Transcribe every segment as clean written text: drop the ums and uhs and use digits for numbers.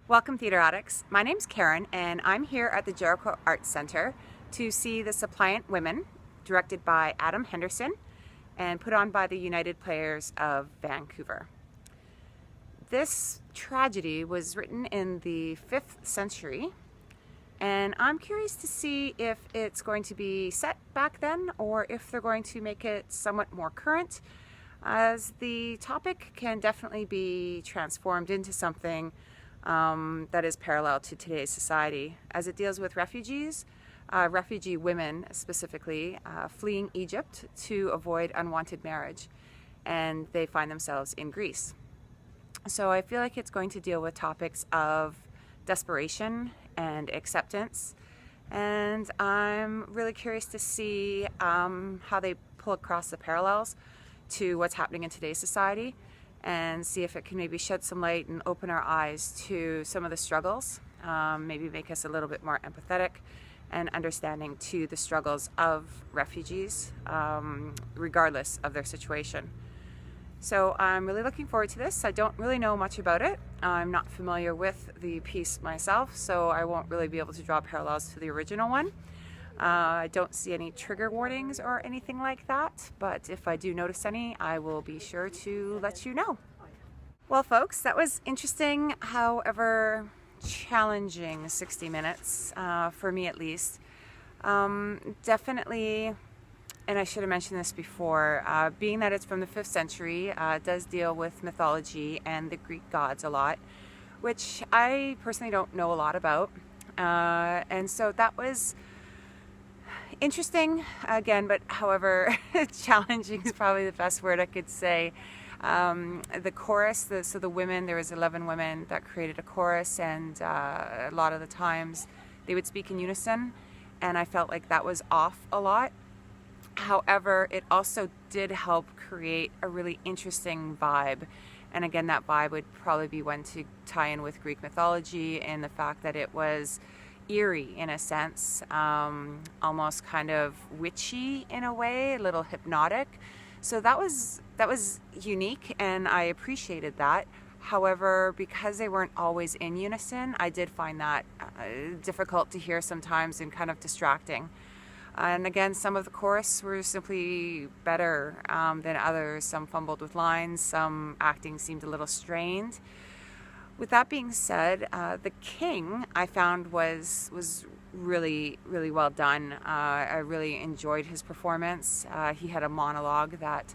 Welcome, theater addicts. My name's Karen, and I'm here at the Jericho Arts Center to see the Suppliant Women, directed by Adam Henderson and put on by the United Players of Vancouver. This tragedy was written in the 5th century, and I'm curious to see if it's going to be set back then or if they're going to make it somewhat more current, as the topic can definitely be transformed into something that is parallel to today's society, as it deals with refugees, refugee women specifically, fleeing Egypt to avoid unwanted marriage, and they find themselves in Greece. So I feel like it's going to deal with topics of desperation and acceptance, and I'm really curious to see how they pull across the parallels to what's happening in today's society, and see if it can maybe shed some light and open our eyes to some of the struggles, maybe make us a little bit more empathetic and understanding to the struggles of refugees, regardless of their situation. So I'm really looking forward to this. I don't really know much about it. I'm not familiar with the piece myself, so I won't really be able to draw parallels to the original one. I don't see any trigger warnings or anything like that, but if I do notice any, I will be sure to let you know. Well, folks, that was interesting, however challenging 60 minutes, for me at least. Definitely, and I should have mentioned this before, being that it's from the 5th century, it does deal with mythology and the Greek gods a lot, which I personally don't know a lot about. And so that was interesting again, but however challenging is probably the best word I could say. The chorus, so the women, there was 11 women that created a chorus, and a lot of the times they would speak in unison, and I felt like that was off a lot. However, it also did help create a really interesting vibe, and again, that vibe would probably be one to tie in with Greek mythology and the fact that it was eerie in a sense, almost kind of witchy in a way, a little hypnotic. So that was unique, and I appreciated that. However, because they weren't always in unison, I did find that difficult to hear sometimes and kind of distracting. And again, some of the chorus were simply better than others. Some fumbled with lines, some acting seemed a little strained. With that being said, the king I found was really, really well done. I really enjoyed his performance. He had a monologue that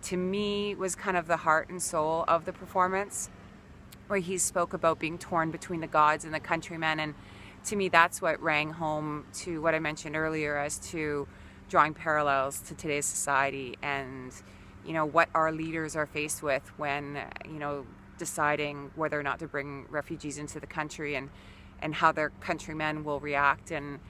to me was kind of the heart and soul of the performance, where he spoke about being torn between the gods and the countrymen, and to me that's what rang home to what I mentioned earlier as to drawing parallels to today's society, and what our leaders are faced with when deciding whether or not to bring refugees into the country, and how their countrymen will react, and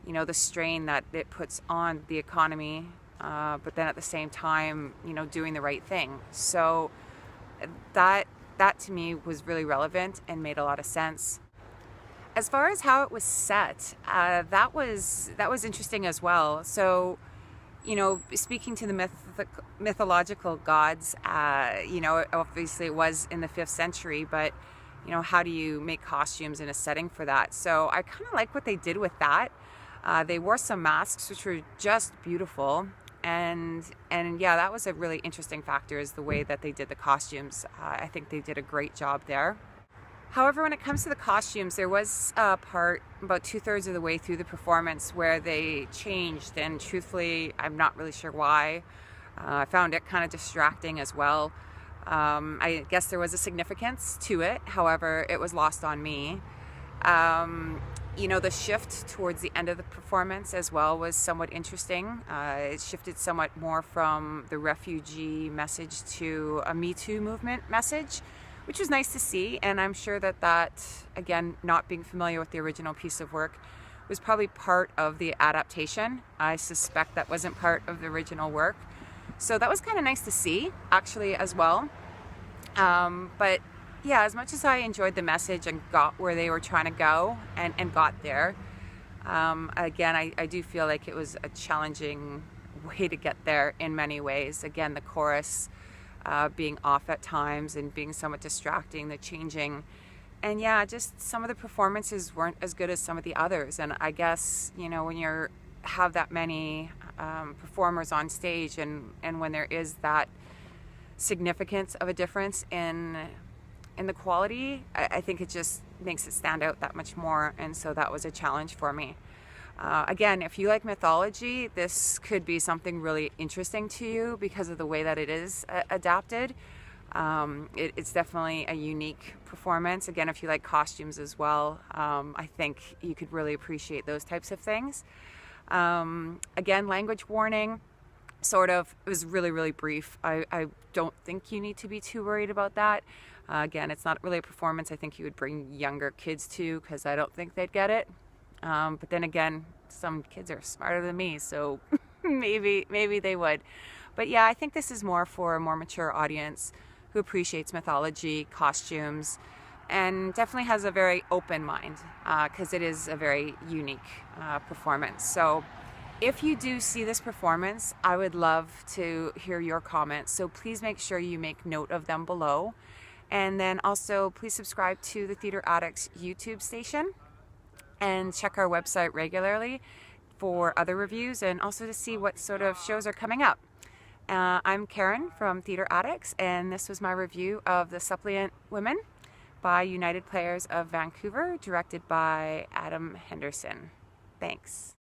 the strain that it puts on the economy, but then at the same time doing the right thing. So that to me was really relevant and made a lot of sense. As far as how it was set, that was interesting as well. So speaking to the mythological gods, obviously it was in the 5th century, but how do you make costumes in a setting for that? So I kind of like what they did with that. They wore some masks, which were just beautiful, and yeah, that was a really interesting factor, is the way that they did the costumes. I think they did a great job there. However, when it comes to the costumes, there was a part about 2/3 of the way through the performance where they changed, and truthfully, I'm not really sure why. I found it kind of distracting as well. I guess there was a significance to it, however, it was lost on me. The shift towards the end of the performance as well was somewhat interesting. It shifted somewhat more from the refugee message to a Me Too movement message, which was nice to see, and I'm sure that, again, not being familiar with the original piece of work, was probably part of the adaptation. I suspect that wasn't part of the original work. So that was kind of nice to see, actually, as well. But yeah, as much as I enjoyed the message and got where they were trying to go and got there, again, I do feel like it was a challenging way to get there in many ways. Again, the chorus being off at times and being somewhat distracting, the changing And yeah, just some of the performances weren't as good as some of the others. And I guess, you know, when you're have that many performers on stage, and when there is that significance of a difference in the quality, I think it just makes it stand out that much more. And so that was a challenge for me. Again, if you like mythology, this could be something really interesting to you because of the way that it is adapted. It's definitely a unique performance. Again, if you like costumes as well, I think you could really appreciate those types of things. Again, language warning, sort of. It was really, really brief. I don't think you need to be too worried about that. Again, it's not really a performance I think you would bring younger kids to, because I don't think they'd get it. But then again, some kids are smarter than me, so maybe they would. But yeah, I think this is more for a more mature audience who appreciates mythology, costumes, and definitely has a very open mind, because it is a very unique performance. So if you do see this performance, I would love to hear your comments. So please make sure you make note of them below. And then also please subscribe to the Theatre Addicts YouTube station and check our website regularly for other reviews and also to see what sort of shows are coming up. I'm Karen from Theatre Addicts, and this was my review of The Suppliant Women by United Players of Vancouver, directed by Adam Henderson. Thanks.